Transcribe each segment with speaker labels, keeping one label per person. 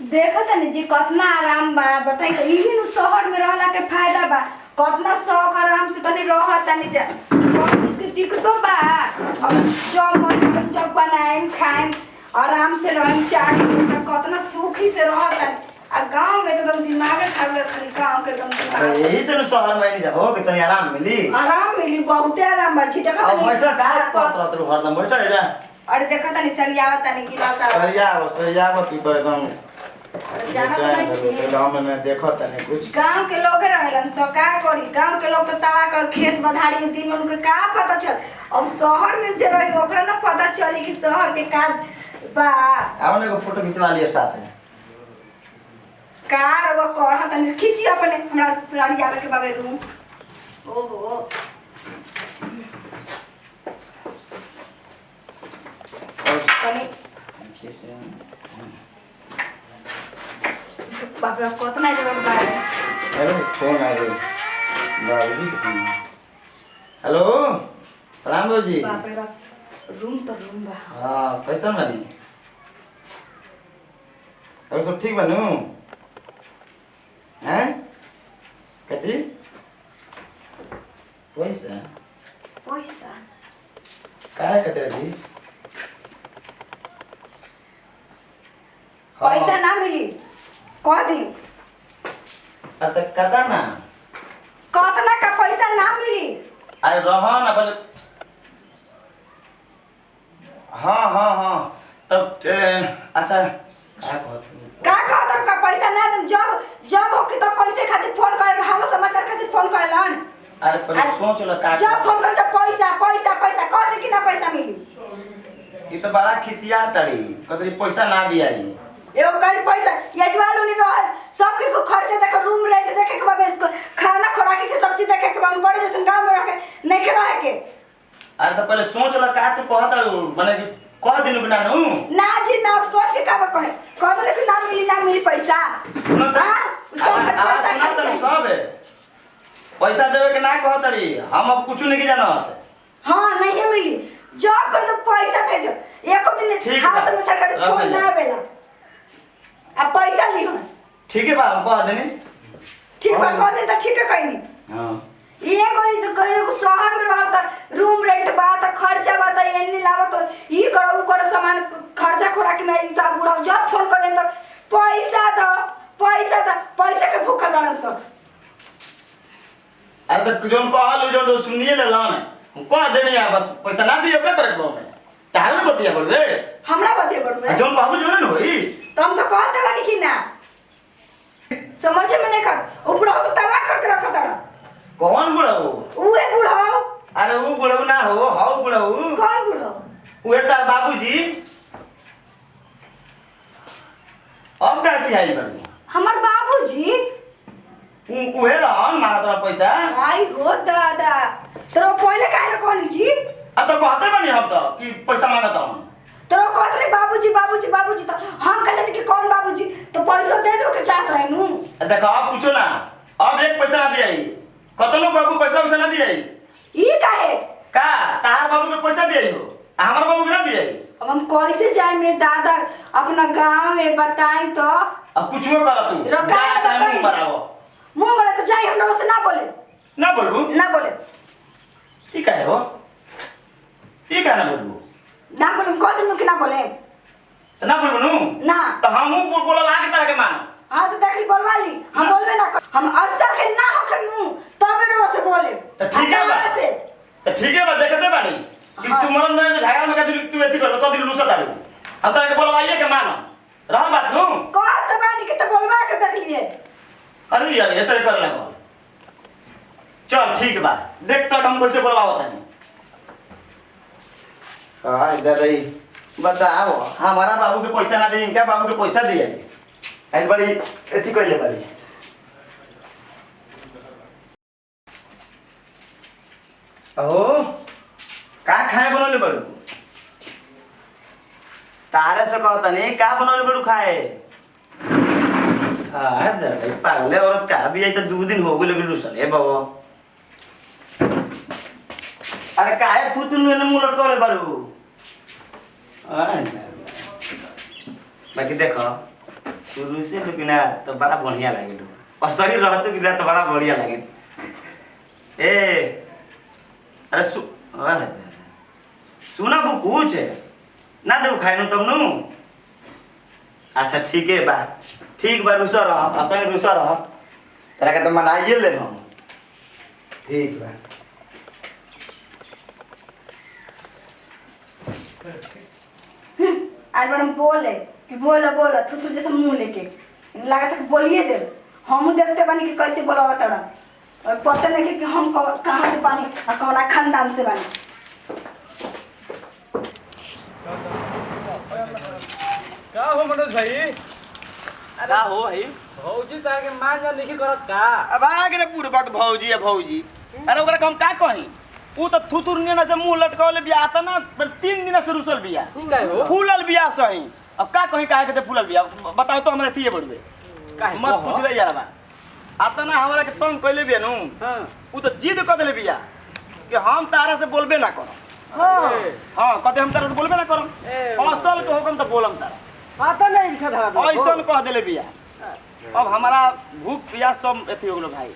Speaker 1: देखो तनी जी कितना आराम बा बताई तो इही नु शहर में रहला के फायदा बा कितना शौक आराम से तनी रह तनी जा कौन चीज के दिक्कतो बा अब जब मन जब बनाएम खाएम आराम से रहम चाही कितना सुखी से रह तनी आ गांव में तो एकदम दिमाग खाली खाली गांव के एकदम दिमाग
Speaker 2: यही से शहर में नहीं जाओ कि तनी आराम मिली
Speaker 1: बहुते आराम बा छी देखो
Speaker 2: अब बैठा का करत रह हरदम बैठा जा
Speaker 1: अरे देखो तनी सरियावा तनी गिलास
Speaker 2: सरिया तू तो एकदम
Speaker 1: जाना तो नहीं
Speaker 2: गांव में देखो तनी कुछ
Speaker 1: गांव के लोग रहलन सो का करी गांव के लोग तो तवा कर खेत बधाड़ी में दिन में उनके का पता चल अब शहर में जे रही ओकरा ना पता चली कि शहर के का बा
Speaker 2: आवने को फोटो खिंचवा लियो साथ में
Speaker 1: कार वो कर तनी खींची अपने हमरा साड़ी आवे के बाबे रूम ओहो तनी बाप रे कितना जगह बाहर
Speaker 2: हेलो फोन आ गई बाबूजी के फोन हेलो प्रणाम बाबूजी
Speaker 1: बाप रे बाप रूम तो रूम बा
Speaker 2: हां पैसा बनी और सब ठीक बनू हैं कची पैसा
Speaker 1: पैसा
Speaker 2: काय कहते जी
Speaker 1: पैसा ना मिली कह दी
Speaker 2: अरे कदा ना
Speaker 1: कितना का पैसा ना मिली
Speaker 2: अरे रहो ना बोले हाँ तब अच्छा
Speaker 1: का कहत का पैसा ना दम जब जब हो के तो पैसे खातिर फोन करे हालो समाचार खातिर फोन करेलन
Speaker 2: अरे पर सोच लो का
Speaker 1: जब फोन करे जब पैसा पैसा पैसा कह दे कि ना पैसा मिली
Speaker 2: ये तो बड़ा खिसिया तड़ी कतरी पैसा ना दियाई
Speaker 1: एगो कल पैसा यजवाल उनी रह सबके को खर्चे देखे रूम रेंट देखे के बाबे इसको खाना खोराकी के सब चीज देखे के बाबे बड़े जैसे गांव में रखे नहीं के रहे के
Speaker 2: अरे तो पहले सोच लो का तू कहत माने कि कह दिन बिना नु
Speaker 1: ना जी ना सोच के का कहे कह दे कि ना मिली पैसा हां सब पैसा
Speaker 2: सब है पैसा देवे के ना कहतड़ी हम अब कुछ नहीं जानत
Speaker 1: हां नहीं मिली जॉब कर तो पैसा भेजो एको दिन हाथ से मुछा कर फोन ना बेला अब पैसा लिहो
Speaker 2: ठीक है बा हम कह देनी
Speaker 1: ठीक बा कह दे तो ठीक है कहनी
Speaker 2: हां
Speaker 1: ये कोई तो कहने को शहर में रह त रूम रेंट बा त खर्चा बा त एनी लावत ई करो उ करो सामान खर्चा खोराकी में ई त बुढ़ा जब फोन करे त पैसा के भूखल बड़ा सब
Speaker 2: अरे तो जोन कहल जो सुनिए ले लान हम कह देनी है बस पैसा ना दियो का करे को में तारे बतिया बोल रे
Speaker 1: हमरा बतिया बड़वे
Speaker 2: जोन कहबो जोन न होई
Speaker 1: तो हम तो कहते बानी कि ना समझ में नहीं खत ओ बुढ़ा तो तवा करके रखत रहा
Speaker 2: कौन बुढ़ाऊ
Speaker 1: उहे बुढ़ा
Speaker 2: अरे वो बुढ़ाऊ ना हो हाउ बुढ़ाऊ
Speaker 1: कौन बुढ़ा
Speaker 2: उहे तार बाबूजी अब का चाहिए बाबू
Speaker 1: हमर बाबूजी
Speaker 2: उहे रहन मारा तोरा पैसा
Speaker 1: आई हो दादा तोरा पहले काहे न कहनी जी
Speaker 2: अब तो कहते बनी हम तो कि पैसा मांगत हूं
Speaker 1: तोरा कहत रे बाबूजी तो हम कहले कि कौन बाबूजी तो पैसा दे दो के चाहत रहे नु
Speaker 2: देखो अब कुछो ना अब एक पैसा ना दियाई कतनो बाबू पैसा ना दियाई
Speaker 1: ई काहे
Speaker 2: का तार बाबू के पैसा दियाई हो हमर बाबू के ना दियाई
Speaker 1: अब हम कैसे जाए में दादा अपना गांव में बताई तो
Speaker 2: अब कुछो कर तू
Speaker 1: रखा है तो
Speaker 2: मुंह बनाओ
Speaker 1: मुंह बड़ा तो जाए हमरा से ना बोले
Speaker 2: ना बोलू
Speaker 1: ना बोले
Speaker 2: ई काहे हो ई काहे ना बोलू
Speaker 1: ना बोले कह दिन कि ना बोले
Speaker 2: तो ना बोलू नु
Speaker 1: ना
Speaker 2: तो हमहू बोलवा के तरह के मान
Speaker 1: हां तो देखली बोलवा ली हम बोलबे ना हम असल के ना हो के नु तब रे से बोले
Speaker 2: तो ठीक है बा तो ठीक है बा देखते बानी कि तू मरन में झागा में का तू एथी कर तो दिल रुसा डाल हम तरह के बोलवाइए के मान रहन बात नु
Speaker 1: कह तो बानी के तो बोलवा के देख लिए
Speaker 2: अरे यार ये तरह कर लगा चल ठीक बा देख तो हम कैसे बोलवावत है हां इधर रही बताओ हमारा बाबू के पैसा ना दे इनका बाबू के पैसा दिए आई बड़ी एथी कइले बड़ी अहो का खाए बनले बड़ू तारे से कहता नहीं का बनले बड़ू खाए हां दे पागले औरत का भी आई तो 2 दिन हो गेले बिलुसल ए बाबा अरे काहे तू ने मुंह लटकाले बड़ू बाकी देखो शुरू से तो बिना तो बड़ा बढ़िया लगे और सही रहते बिना तो बड़ा बढ़िया लगे ए अरे सुना वो कुछ ना दे खाए तब नु अच्छा ठीक है बा ठीक बा रुसा रह असंग रुसा रह तेरा के तो मनाइए ले हम ठीक बा
Speaker 1: आज मैडम बोले कि बोला थुथु जैसे मुंह लेके लगा था कि बोलिए दे हम देखते बानी कि कैसे बोला तड़ा और पता नहीं कि हम कहाँ से बानी और कौन खानदान से बानी।
Speaker 3: का हो मनोज भाई
Speaker 2: का हो भाई
Speaker 3: भौजी तार के मां जा लिखी करत का
Speaker 2: अब आ गए पूरे वक्त भौजी है भौजी अरे ओकरा हम का कही ऊ तो थुथुर ने से मुंह लटकावले बिया आता ना पर 3 दिन से रुसल बिया
Speaker 3: का हो
Speaker 2: फूलल बिया सही अब का कही काहे के फूलल बिया बताओ तो हमरा थी बढ़वे
Speaker 3: काहे
Speaker 2: मत पूछ ले यार बा आता ना हमरा के तंग कइले बिया नु
Speaker 3: हां
Speaker 2: ऊ तो जिद कर देले बिया कि हम तारा से बोलबे ना करो हां कहते हम तारा से बोलबे ना करो असल को हुकम तो बोलम तारा
Speaker 4: आता नहीं लिखा था
Speaker 2: ऐसन कह देले बिया अब हमारा भूख प्यास सब एथी हो गेलो भाई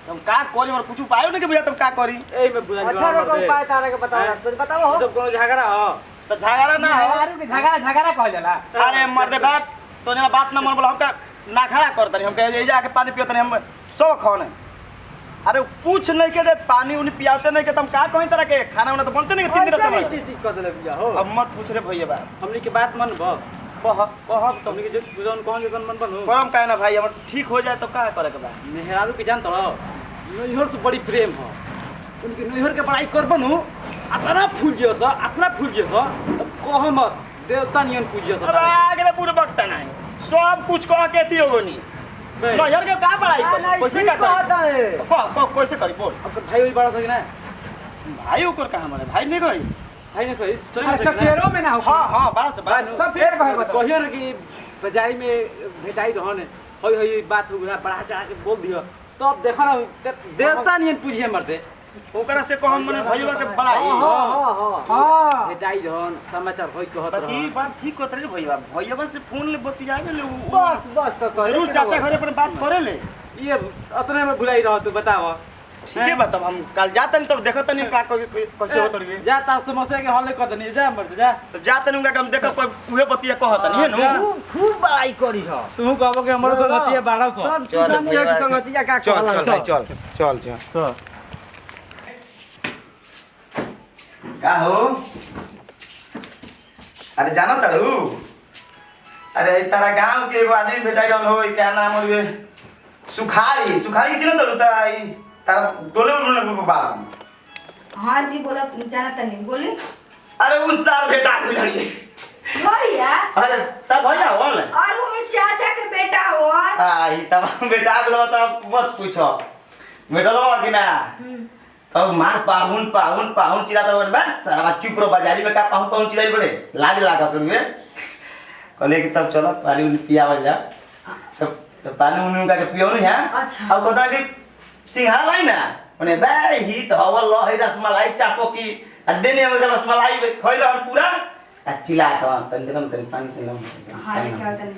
Speaker 2: हम का करी और कुछ उपाय नहीं के बुझा तुम का करी
Speaker 3: ए में बुझा
Speaker 4: अच्छा तो उपाय तारा के बताओ तुम बताओ हो
Speaker 3: सब कोनो झगड़ा हो
Speaker 2: तो झगड़ा ना हो
Speaker 3: यार के झगड़ा कहल जाला
Speaker 2: अरे मर्दे बात तो ना बात ना मन बोला हमका ना खड़ा कर तनी हम कहे जाके पानी पियतनी हम सो खाने अरे पूछ नहीं के दे पानी उन्हें पियाते नहीं के तुम का कहीं तरह के खाना उन्हें तो बनते नहीं 3 दिन से
Speaker 3: स्थिति कर देले बिया हो
Speaker 2: अब मत पूछ रे भैया बा
Speaker 3: हमनी के बात मन ब
Speaker 2: कहब तो
Speaker 3: हमनी के जो बुझन कहन जन मन बनो
Speaker 2: परम काहे ना भाई हमर ठीक हो जाए तो का करे के बा
Speaker 3: मेहरारू के जान तड़ो नैहर से बड़ी प्रेम हो उनके नैहर के बड़ाई कर बनू अपना फूल जियो सा अपना फूल जियो सा अब कह मत देवता नियन पूजियो सा
Speaker 2: अरे आगे पूरे वक्त नहीं सब कुछ कह के थी होगनी नजर के का पढ़ाई कर कैसे का कर को कैसे करी बोल
Speaker 3: अब भाई वही बड़ा सकी ना
Speaker 2: भाई ओकर कहां माने भाई नहीं कहिस
Speaker 3: भाई ने कहिस
Speaker 4: अच्छा केरो में ना हो
Speaker 2: हां बड़ा से बड़ा
Speaker 4: सब फेर कहे बता
Speaker 3: कहियो ना कि बजाई में भेटाई रहने होई होई बात हो गया बड़ा चढ़ा के बोल दियो तब देखो ना देवता नियन पूजिए मरते
Speaker 2: ओकरा से कहम माने भईवा के बड़ाई
Speaker 4: हां
Speaker 3: भेटाई रहन समाचार होई कहत
Speaker 2: बात
Speaker 3: रहन
Speaker 2: ई बात ठीक कहत रे भईवा भईवा से फोन ले बतियावे ले
Speaker 4: बस तो कहे
Speaker 2: जरूर चाचा घरे पर बात करे ले
Speaker 3: ये अतने में भुलाई रह तू बताओ
Speaker 2: ठीक है बा तब हम कल जातन तब देखतनी का कैसे होत रे
Speaker 3: जा तार समस्या के हल कर दनी जा मर जा
Speaker 2: तो जातन उनका हम देख कोई उहे बतिया कहतनी है नु
Speaker 4: खूब बड़ाई करी हो
Speaker 3: तू कहबो के हमरो संगतिया 1200
Speaker 4: सब किसानिया की संगतिया का
Speaker 2: चल का हो अरे जानो तड़ू अरे तारा गांव के एगो आदमी बेटा रहल हो क्या नाम है सुखारी के चिन्ह तड़ू तारा टोले में बाल
Speaker 1: हाँ जी बोला जाना तनी बोली
Speaker 2: अरे उस साल बेटा को लड़ी
Speaker 1: भैया
Speaker 2: अरे तब भैया बोल
Speaker 1: और वो मेरे चाचा के बेटा हो
Speaker 2: आई तब बेटा को तब मत पूछो बेटा लो कि ना तब मार पाहुन चिल्लाता बड़े बा सारा चुप रहो बाजारी में का पाहुन चिल्लाई बड़े लाज लागत रे कहले कि तब चलो पानी उन पियावल जा तब पानी उन का के पियो नहीं है
Speaker 1: अच्छा
Speaker 2: अब कहता कि सिंघार लाई ना माने बे ही तो हवल लो है रसमलाई चापो की देने में रसमलाई खइलो हम पूरा चिल्लाता तन पानी पिलो
Speaker 1: हाँ क्या तनी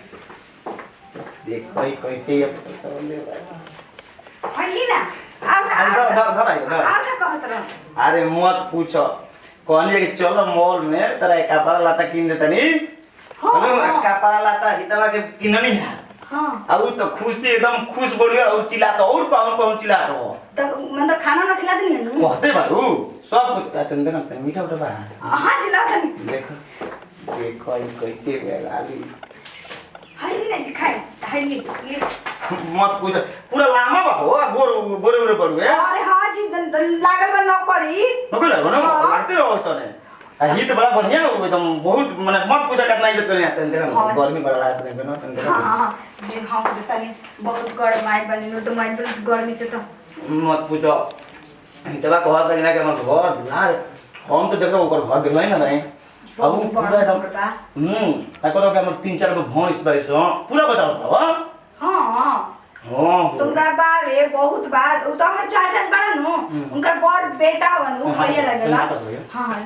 Speaker 2: देखो कैसे ये
Speaker 1: हल्ली ना और का और का कहत रह
Speaker 2: अरे मत पूछो कहलिए कि चलो मॉल में तेरा कपड़ा लाता किन दे तनी कपड़ा लाता हितवा के किननी है
Speaker 1: हां
Speaker 2: अब तो खुशी एकदम खुश बढ़िया और चिल्लाता और पाहुन चिल्लाता हो
Speaker 1: तो मैं तो खाना ना खिला देनी है
Speaker 2: कहते बाबू सब कुछ कहते ना मीठा उठा बा
Speaker 1: हां जी ला तनी
Speaker 2: देखो कैसे बेलाली
Speaker 1: हल्ली ना जी खाए हल्ली ले
Speaker 2: मत पूछ पूरा लामा बा हो गोरे पड़ुए
Speaker 1: अरे हां जी लागल बा नौकरी
Speaker 2: नौकरी लगो ना लागते रहो सने ही तो बड़ा बढ़िया हो एकदम बहुत माने मत पूछा कितना इज्जत करने आते हैं गर्मी बड़ा लागत है ना तंदे
Speaker 1: हां जी हां तनी बहुत गर्म आई बनी नो तो माइंड गर्मी से तो
Speaker 2: मत पूछो इतना कहत है ना कि हमर घर दुआर हम तो देखो ओकर घर देखलाई ना नहीं अब पूरा एकदम ताको कि हमर 3-4 गो भैंस बारिश पूरा बताओ हां हां
Speaker 1: तुमरा बारे बहुत बात उ तो हमर चाचा बड़ा नो उनका बड़ बेटा बनु भैया लगेला हां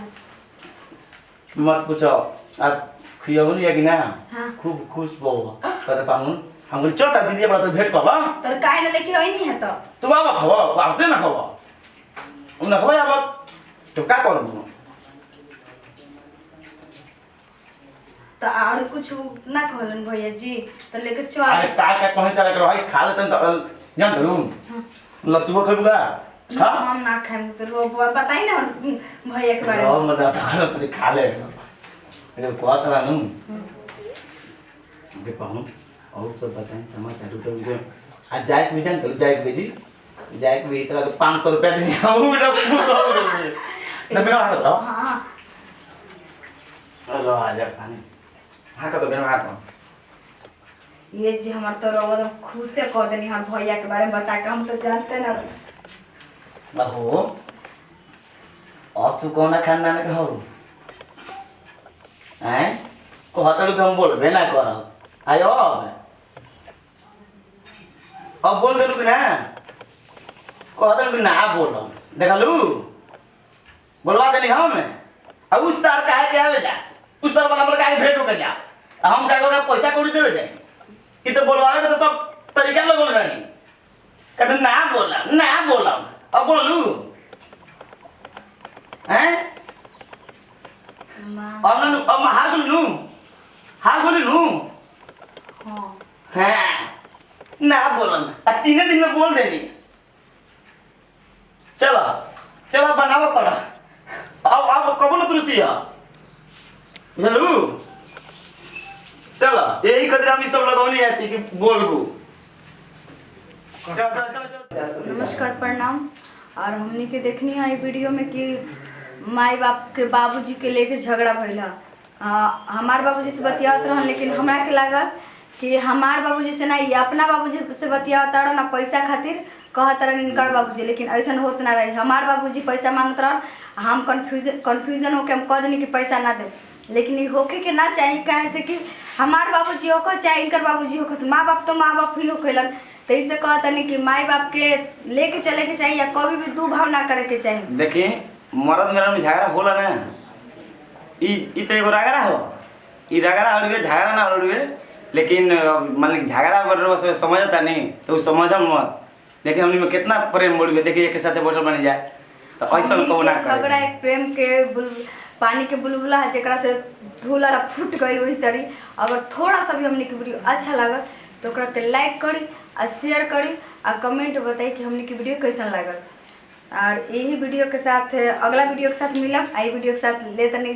Speaker 2: मत पूछो अब खियाउन या कि ना
Speaker 1: हाँ।
Speaker 2: खूब खुश बहु कहते पाहुन हम बोले चल दीदी अपना तो भेंट कर
Speaker 1: तो काहे न लेके आई नहीं है तो
Speaker 2: तू आवा खवा आते ना खवा उन खवा अब तो का करबू
Speaker 1: तो और कुछ ना कहलन भैया जी तो लेके चल
Speaker 2: अरे का कहे चला कर भाई खा लेतन जान दरू मतलब तू खबगा हां
Speaker 1: हम ना खाएं तो वो बताई ना भैया के बारे
Speaker 2: रो
Speaker 1: में
Speaker 2: मजा तो खा ले अगर को तरह नु के पाहुन और तो बताएं टमाटर तो आज जाए भी जान जाए बेदी जाए भी तो 500 रुपया दे हम ना 500 रुपया ना मेरा हाथ बताओ
Speaker 1: हां
Speaker 2: लो आ जा खाने हाँ का तो मेरा हाथ
Speaker 1: ये जी हमार तो रोग एकदम खुश से कह देनी हमार भैया के बारे में बता के हम तो जानते ना
Speaker 2: बहू अब तू कौन खानदान के हो हैं कहता लोग हम बोलबे ना करब आयो अब बोल देलू कि ना कहता लोग ना बोलो देखलू बोलवा देनी हम अब उस सार काहे के आवे जास उस सार वाला काहे भेंट हो जा हम का ओरा पैसा कौड़ी देवे जाए ई तो बोलवावे के तो सब तरीका लगल रही कहते ना बोला अब बोलू हैं अब हार बोली नू
Speaker 1: हां
Speaker 2: हाँ ना बोलन अब 3 दिन में बोल देनी चलो बनाओ कर अब कब न तुलसी है बुझलू चलो यही कदर हम सब लगौनी आती कि बोलबू चल
Speaker 1: नमस्कार प्रणाम और हमनी के देखनी है वीडियो में कि माई बाप के बाबूजी के लेके झगड़ा भइल है हमार बाबूजी से बतियावत रहन लेकिन हमरा के लागल कि हमार बाबूजी से ना ये अपना बाबूजी से बतियावत रह ना पैसा खातिर कहत रहन इनकर बाबूजी लेकिन ऐसा होत ना रही हमार बाबूजी पैसा मांगत रहन हम कन्फ्यूजन होके हम कह देनी कि पैसा ना दे लेकिन ये होके के ना चाहिए काहे से कि हमार बाबूजी होकर चाहे इनकर बाबूजी होकर माँ बाप तो माँ बाप ही होखेलन तो इसे कहता नहीं कि माई बाप के लेके चले के चाहिए या कभी भी दुभाव ना करे के चाहिए
Speaker 2: देखिए मर्द मेरा में झगड़ा होला ना ई तो एगो रगड़ा हो ई रगड़ा हड़ुए झगड़ा ना हड़ुए लेकिन मान ली झगड़ा अगर समझता नहीं तो समझम मत देखिए हमनी में कितना प्रेम बढ़ देखिए एक साथ बैठल बन जाए तो ऐसा कबो ना करे
Speaker 1: झगड़ा एक प्रेम के पानी के बुलबुला है जेकरा से धूला फूट गई वही तरी अगर थोड़ा सा भी हमने की वीडियो अच्छा लगल तो ओकरा के लाइक करी और शेयर करी और कमेंट बताई कि हमने की वीडियो कैसन लगल और यही वीडियो के साथ अगला वीडियो के साथ मिलब आई वीडियो के साथ ले तनी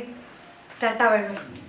Speaker 1: टाटा बाय बाय।